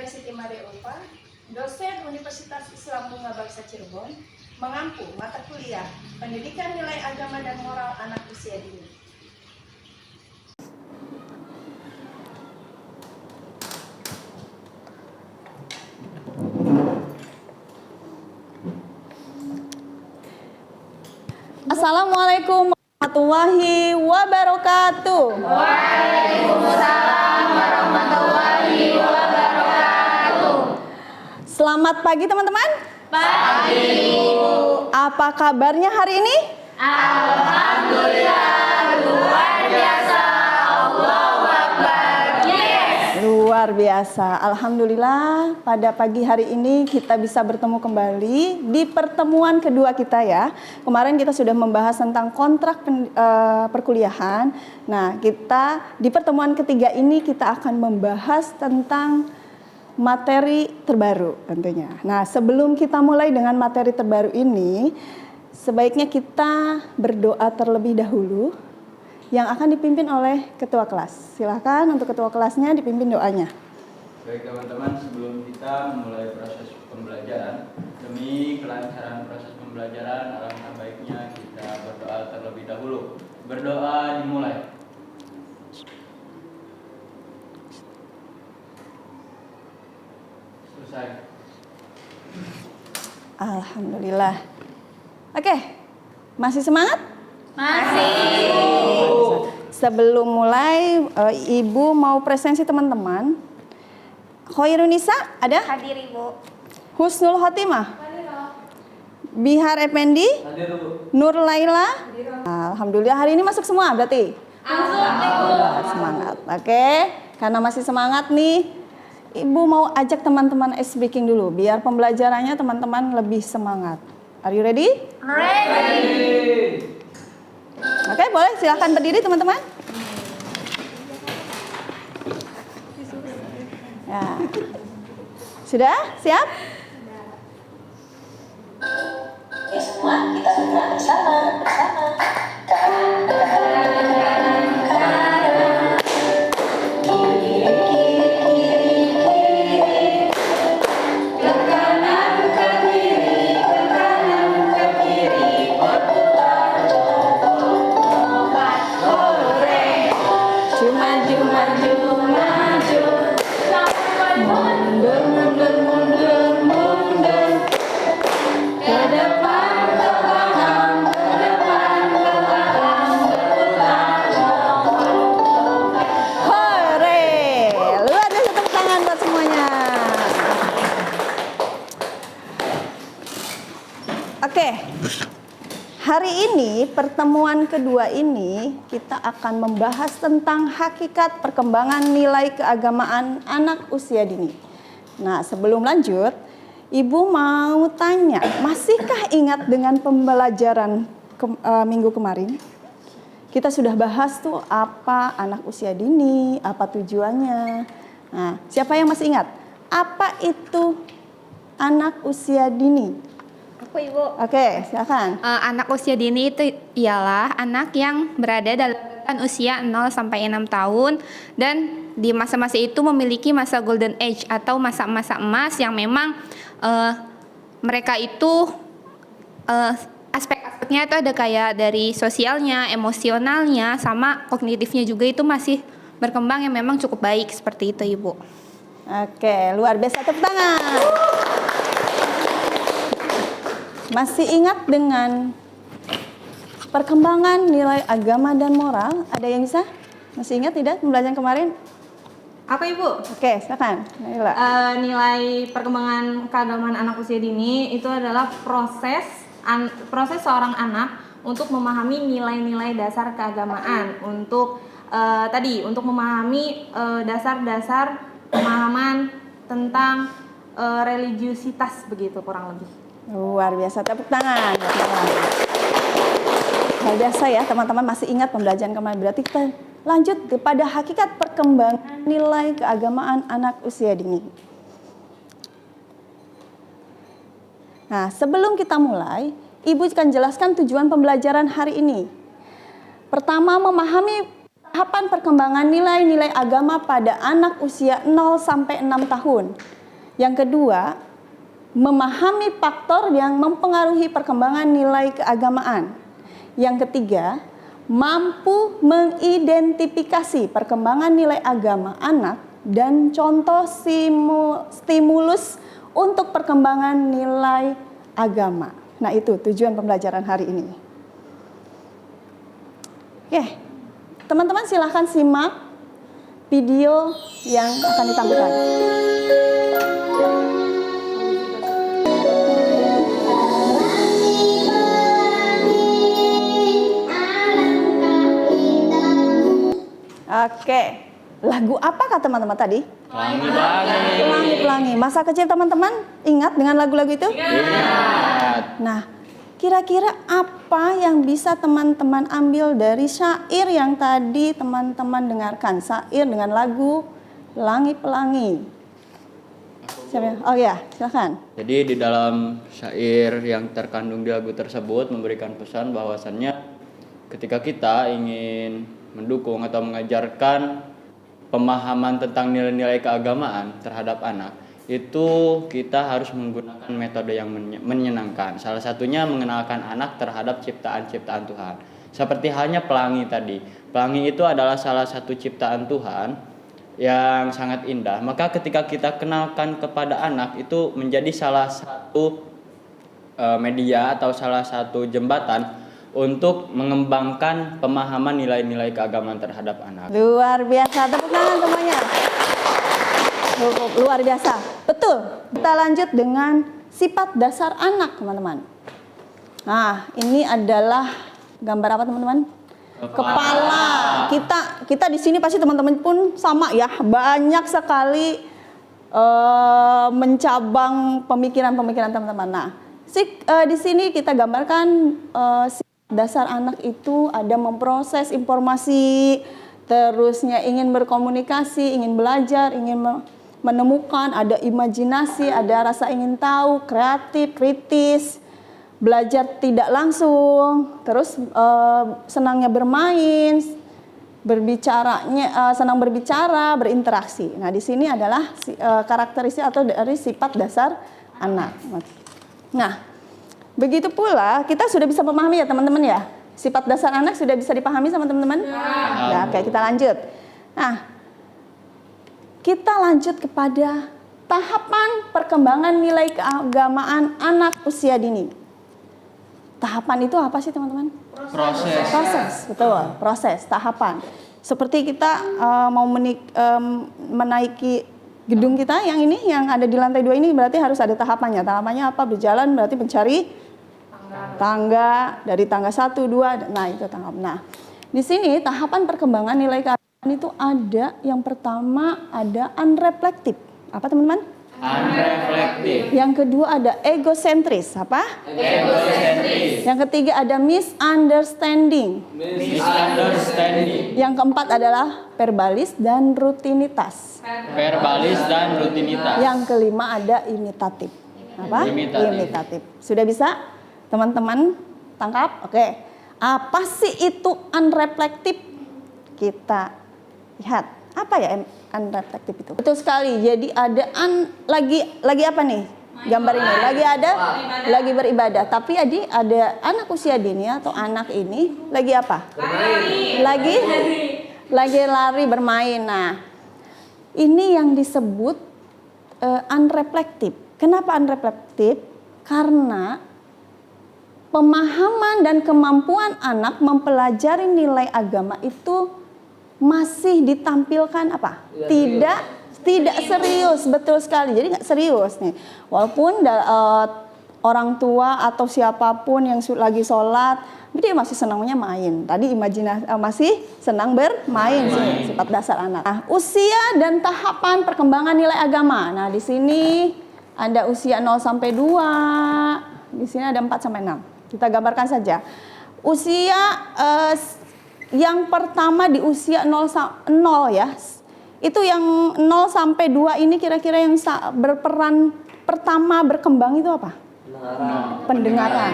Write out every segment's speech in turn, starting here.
Saya Siti Maria Ulfa, dosen Universitas Islam Bunga Bangsa Cirebon, mengampu mata kuliah Pendidikan Nilai Agama dan Moral Anak Usia Dini. Assalamualaikum warahmatullahi wabarakatuh. Waalaikumsalam warahmatullahi wabarakatuh. Selamat pagi teman-teman. Pagi. Apa kabarnya hari ini? Alhamdulillah, luar biasa. Allahu Akbar. Yes. Luar biasa. Alhamdulillah pada pagi hari ini kita bisa bertemu kembali di pertemuan kedua kita ya. Kemarin kita sudah membahas tentang kontrak perkuliahan. Nah, kita di pertemuan ketiga ini kita akan membahas tentang materi terbaru tentunya. Nah, sebelum kita mulai dengan materi terbaru ini, sebaiknya kita berdoa terlebih dahulu yang akan dipimpin oleh ketua kelas. Silakan untuk ketua kelasnya dipimpin doanya. Baik teman-teman, sebelum kita memulai proses pembelajaran, demi kelancaran proses pembelajaran, alangkah baiknya kita berdoa terlebih dahulu. Berdoa dimulai. Selesai. Alhamdulillah. Oke, masih semangat? Masih. Sebelum mulai, Ibu mau presensi teman-teman. Khairunisa ada? Hadir Ibu. Husnul Khotimah? Bihar Effendi? Hadir Bu. Nur Laila? Alhamdulillah hari ini masuk semua berarti? Alhamdulillah. Semangat, oke. Karena masih semangat nih, Ibu mau ajak teman-teman ice breaking dulu biar pembelajarannya teman-teman lebih semangat. Are you ready? Ready. Oke, boleh silahkan berdiri teman-teman. Ya. Sudah? Siap? Ya semua kita bergerak bersama. Hari ini, pertemuan kedua ini, kita akan membahas tentang hakikat perkembangan nilai keagamaan anak usia dini. Nah, sebelum lanjut, Ibu mau tanya, masihkah ingat dengan pembelajaran minggu kemarin? Kita sudah bahas tuh apa anak usia dini, apa tujuannya. Nah, siapa yang masih ingat? Apa itu anak usia dini? Aku Ibu. Oke, silakan. Anak usia dini itu ialah anak yang berada dalam rentang usia 0 sampai 6 tahun dan di masa-masa itu memiliki masa golden age atau masa-masa emas yang memang mereka itu aspek-aspeknya itu ada kayak dari sosialnya, emosionalnya, sama kognitifnya juga itu masih berkembang yang memang cukup baik seperti itu Ibu. Oke, luar biasa, tepuk tangan. Masih ingat dengan perkembangan nilai agama dan moral? Ada yang bisa? Masih ingat tidak pembelajaran kemarin? Apa Ibu? Oke, silakan. Nilai perkembangan keagamaan anak usia dini itu adalah proses seorang anak untuk memahami nilai-nilai dasar keagamaan, untuk untuk memahami dasar-dasar pemahaman tentang religiusitas begitu kurang lebih. Luar biasa, tepuk tangan. Luar biasa ya teman-teman, masih ingat pembelajaran kemarin. Berarti kita lanjut kepada hakikat perkembangan nilai keagamaan anak usia dini. Nah, sebelum kita mulai, Ibu akan jelaskan tujuan pembelajaran hari ini. Pertama, memahami tahapan perkembangan nilai-nilai agama pada anak usia 0 sampai 6 tahun. Yang kedua, memahami faktor yang mempengaruhi perkembangan nilai keagamaan. Yang ketiga, mampu mengidentifikasi perkembangan nilai agama anak dan contoh stimulus untuk perkembangan nilai agama. Nah, itu tujuan pembelajaran hari ini. Oke, teman-teman silahkan simak video yang akan ditampilkan. Oke, lagu apakah teman-teman tadi? Pelangi-pelangi. Masa kecil teman-teman ingat dengan lagu-lagu itu? Ingat. Nah, kira-kira apa yang bisa teman-teman ambil dari syair yang tadi teman-teman dengarkan? Syair dengan lagu Pelangi-Pelangi. Siapa yang? Oh ya, silakan. Jadi di dalam syair yang terkandung di lagu tersebut memberikan pesan bahwasannya ketika kita ingin mendukung atau mengajarkan pemahaman tentang nilai-nilai keagamaan terhadap anak, itu kita harus menggunakan metode yang menyenangkan. Salah satunya mengenalkan anak terhadap ciptaan-ciptaan Tuhan. Seperti halnya pelangi tadi. Pelangi itu adalah salah satu ciptaan Tuhan yang sangat indah. Maka ketika kita kenalkan kepada anak, itu menjadi salah satu media atau salah satu jembatan untuk mengembangkan pemahaman nilai-nilai keagamaan terhadap anak. Luar biasa, tepuk tangan semuanya. Luar biasa, betul. Kita lanjut dengan sifat dasar anak, teman-teman. Nah, ini adalah gambar apa, teman-teman? Kepala. Kita di sini pasti teman-teman pun sama ya, banyak sekali mencabang pemikiran-pemikiran teman-teman. Nah, di sini kita gambarkan dasar anak itu ada memproses informasi, terusnya ingin berkomunikasi, ingin belajar, ingin menemukan, ada imajinasi, ada rasa ingin tahu, kreatif, kritis, belajar tidak langsung, terus senangnya bermain, senang berbicara, berinteraksi. Nah, di sini adalah karakteristik atau dari sifat dasar anak. Nah, begitu pula kita sudah bisa memahami ya teman-teman ya. Sifat dasar anak sudah bisa dipahami sama teman-teman? Nah, oke, kita lanjut. Nah, kita lanjut kepada tahapan perkembangan nilai keagamaan anak usia dini. Tahapan itu apa sih teman-teman? Proses, betul. Proses, tahapan. Seperti kita mau menaiki gedung kita yang ini, yang ada di lantai 2 ini, berarti harus ada tahapannya. Tahapannya apa? Berjalan berarti mencari tangga, dari tangga 1, 2, nah itu tahap. Nah, di sini tahapan perkembangan nilai keagamaan itu ada, yang pertama ada unreflective. Apa teman-teman? Unreflective. Yang kedua ada egosentris. Apa? Egosentris. Yang ketiga ada misunderstanding. Misunderstanding. Yang keempat adalah verbalis dan rutinitas. Verbalis dan rutinitas. Yang kelima ada imitatif. Apa? Imitatif. Sudah bisa teman-teman tangkap? Oke. Apa sih itu unreflective? Kita lihat. Apa ya unreflective itu? Betul sekali. Jadi ada lagi apa nih? Gambar ini lagi beribadah. Tapi ada anak usia dini atau anak ini lagi apa? Lagi lari bermain. Nah, ini yang disebut unreflective. Kenapa unreflective? Karena pemahaman dan kemampuan anak mempelajari nilai agama itu masih ditampilkan apa? Tidak serius, betul sekali. Jadi nggak serius nih. Walaupun orang tua atau siapapun yang lagi sholat, dia masih senangnya main. Tadi imajinasi masih senang bermain sih, sifat dasar anak. Nah, usia dan tahapan perkembangan nilai agama. Nah, di sini ada usia 0 sampai 2. Di sini ada 4 sampai 6. Kita gambarkan saja. Usia yang pertama di usia 0 ya. Itu yang 0 sampai 2 ini kira-kira yang berperan pertama berkembang itu apa? Pendengaran.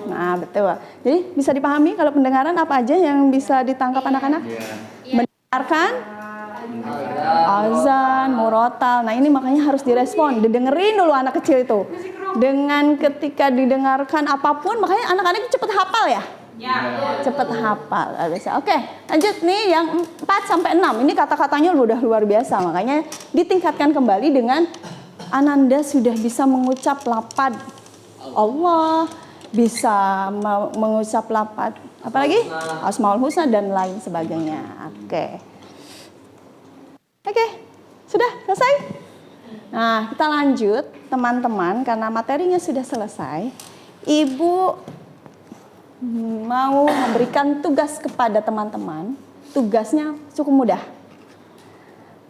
Nah, betul. Jadi bisa dipahami kalau pendengaran apa aja yang bisa ditangkap anak-anak? Dengarkan? Azan, murotal. Nah ini makanya harus direspon. Didengerin dulu anak kecil itu. Dengan ketika didengarkan apapun, makanya anak-anak cepet hafal ya? Cepet hafal. Oke, lanjut nih yang 4 sampai 6. Ini kata-katanya udah luar biasa. Makanya ditingkatkan kembali dengan Ananda sudah bisa mengucap lafaz Allah, bisa mengucap lafaz apalagi Asmaul Husna dan lain sebagainya. Oke, sudah selesai. Nah, kita lanjut teman-teman karena materinya sudah selesai. Ibu mau memberikan tugas kepada teman-teman. Tugasnya cukup mudah.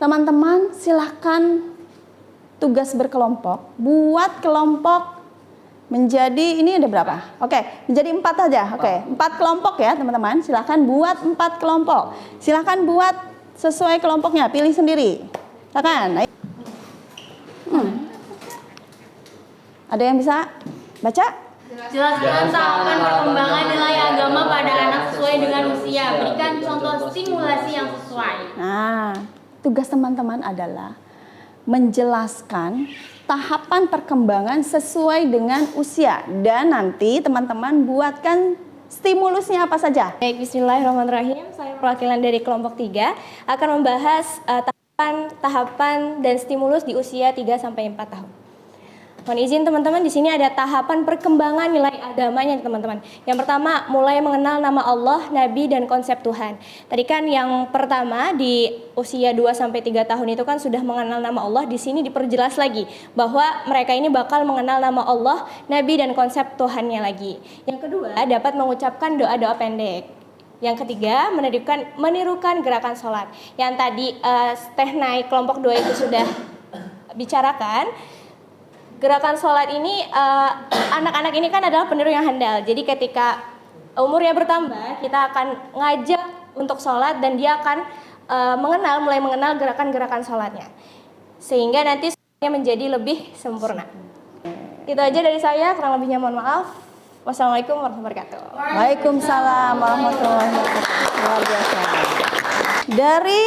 Teman-teman silahkan tugas berkelompok. Buat kelompok menjadi, ini ada berapa? Oke, menjadi 4 aja. Oke, 4 kelompok ya teman-teman. Silahkan buat 4 kelompok. Silahkan buat sesuai kelompoknya, pilih sendiri. Silahkan. Ada yang bisa baca? Jelaskan tahapan perkembangan nilai agama pada anak sesuai dengan usia. Berikan contoh stimulasi yang sesuai. Nah, tugas teman-teman adalah menjelaskan tahapan perkembangan sesuai dengan usia. Dan nanti teman-teman buatkan stimulusnya apa saja. Baik, bismillahirrahmanirrahim. Saya perwakilan dari kelompok 3 akan membahas tahapan dan stimulus di usia 3-4 tahun. Mohon izin teman-teman, di sini ada tahapan perkembangan nilai agamanya teman-teman. Yang pertama, mulai mengenal nama Allah, Nabi, dan konsep Tuhan. Tadi kan yang pertama di usia 2-3 tahun itu kan sudah mengenal nama Allah. Di sini diperjelas lagi bahwa mereka ini bakal mengenal nama Allah, Nabi, dan konsep Tuhannya lagi. Yang kedua, dapat mengucapkan doa-doa pendek. Yang ketiga, menirukan gerakan sholat. Yang tadi Teh Nai kelompok 2 itu sudah bicarakan. Gerakan sholat ini, anak-anak ini kan adalah peniru yang handal. Jadi ketika umurnya bertambah, kita akan ngajak untuk sholat dan dia akan mulai mengenal gerakan-gerakan sholatnya. Sehingga nanti sholatnya menjadi lebih sempurna. Itu aja dari saya, kurang lebihnya mohon maaf. Wassalamualaikum warahmatullahi wabarakatuh. Waalaikumsalam warahmatullahi wabarakatuh. Luar biasa. Dari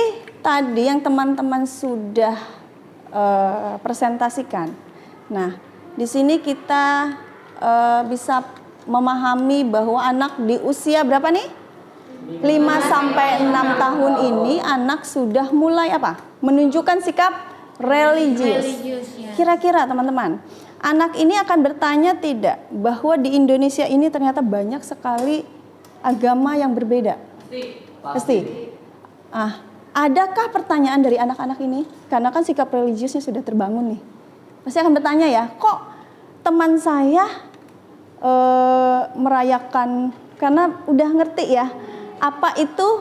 tadi yang teman-teman sudah presentasikan. Nah, di sini kita bisa memahami bahwa anak di usia berapa nih? 5-6 tahun ini anak sudah mulai apa? Menunjukkan sikap religius. Kira-kira teman-teman, anak ini akan bertanya tidak bahwa di Indonesia ini ternyata banyak sekali agama yang berbeda? Pasti. Adakah pertanyaan dari anak-anak ini? Karena kan sikap religiusnya sudah terbangun nih. Pasti akan bertanya ya, kok teman saya merayakan, karena udah ngerti ya, apa itu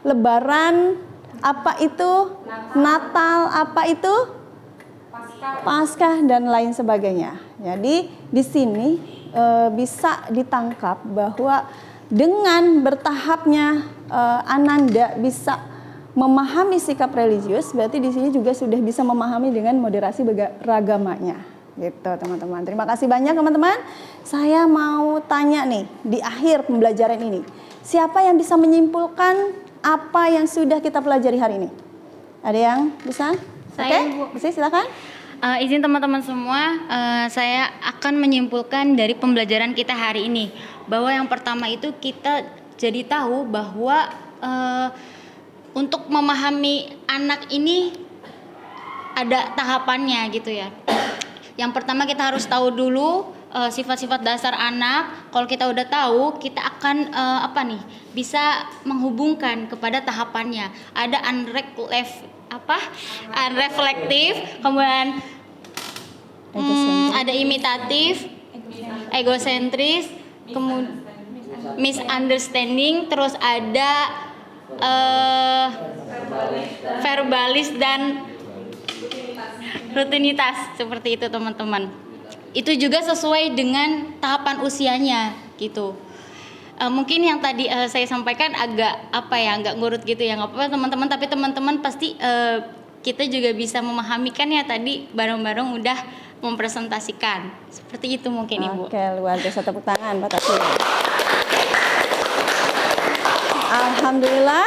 Lebaran, apa itu Natal, apa itu Paskah dan lain sebagainya. Jadi di sini bisa ditangkap bahwa dengan bertahapnya Ananda bisa memahami sikap religius, berarti di sini juga sudah bisa memahami dengan moderasi beragamanya, gitu teman-teman. Terima kasih banyak teman-teman. Saya mau tanya nih di akhir pembelajaran ini, siapa yang bisa menyimpulkan apa yang sudah kita pelajari hari ini? Ada yang bisa? Saya, Oke, Bersih, silakan. Izin teman-teman semua, saya akan menyimpulkan dari pembelajaran kita hari ini bahwa yang pertama itu kita jadi tahu bahwa untuk memahami anak ini ada tahapannya gitu ya. Yang pertama kita harus tahu dulu sifat-sifat dasar anak. Kalau kita udah tahu, kita akan bisa menghubungkan kepada tahapannya. Ada unreflektif, kemudian ada imitatif, egosentris, kemudian misunderstanding, terus ada verbalis dan rutinitas, seperti itu teman-teman. Itu juga sesuai dengan tahapan usianya gitu. Mungkin yang tadi saya sampaikan agak agak ngurut gitu ya, nggak apa-apa teman-teman, tapi teman-teman pasti kita juga bisa memahami kan ya, tadi bareng-bareng udah mempresentasikan. Seperti itu mungkin Ibu. Oke, luar biasa, tepuk tangan Pak Tasya. Alhamdulillah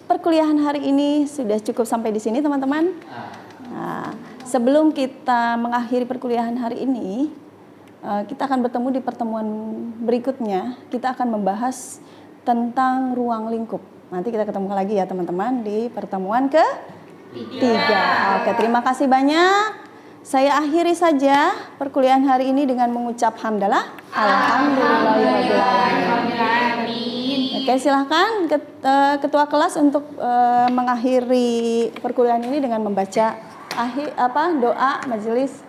perkuliahan hari ini sudah cukup sampai di sini teman-teman. Nah, sebelum kita mengakhiri perkuliahan hari ini, kita akan bertemu di pertemuan berikutnya. Kita akan membahas tentang ruang lingkup. Nanti kita ketemu lagi ya teman-teman di pertemuan ketiga. Oke, terima kasih banyak. Saya akhiri saja perkuliahan hari ini dengan mengucap hamdalah. Alhamdulillahirrahmanirrahim. Oke, silahkan ketua kelas untuk mengakhiri perkuliahan ini dengan membaca doa majelis.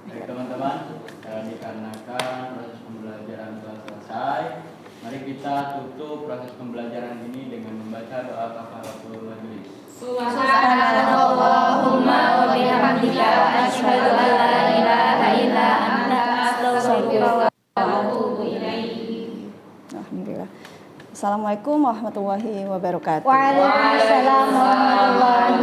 Baik teman-teman, dikarenakan proses pembelajaran telah selesai, mari kita tutup proses pembelajaran ini dengan membaca doa kafaratul majelis. Subhanallahumma wa bihamdika asyhadu an la ilaha illa anta astaghfiruka wa atubu ilaik. Alhamdulillah. Assalamualaikum warahmatullahi wabarakatuh. Waalaikumsalam warahmatullahi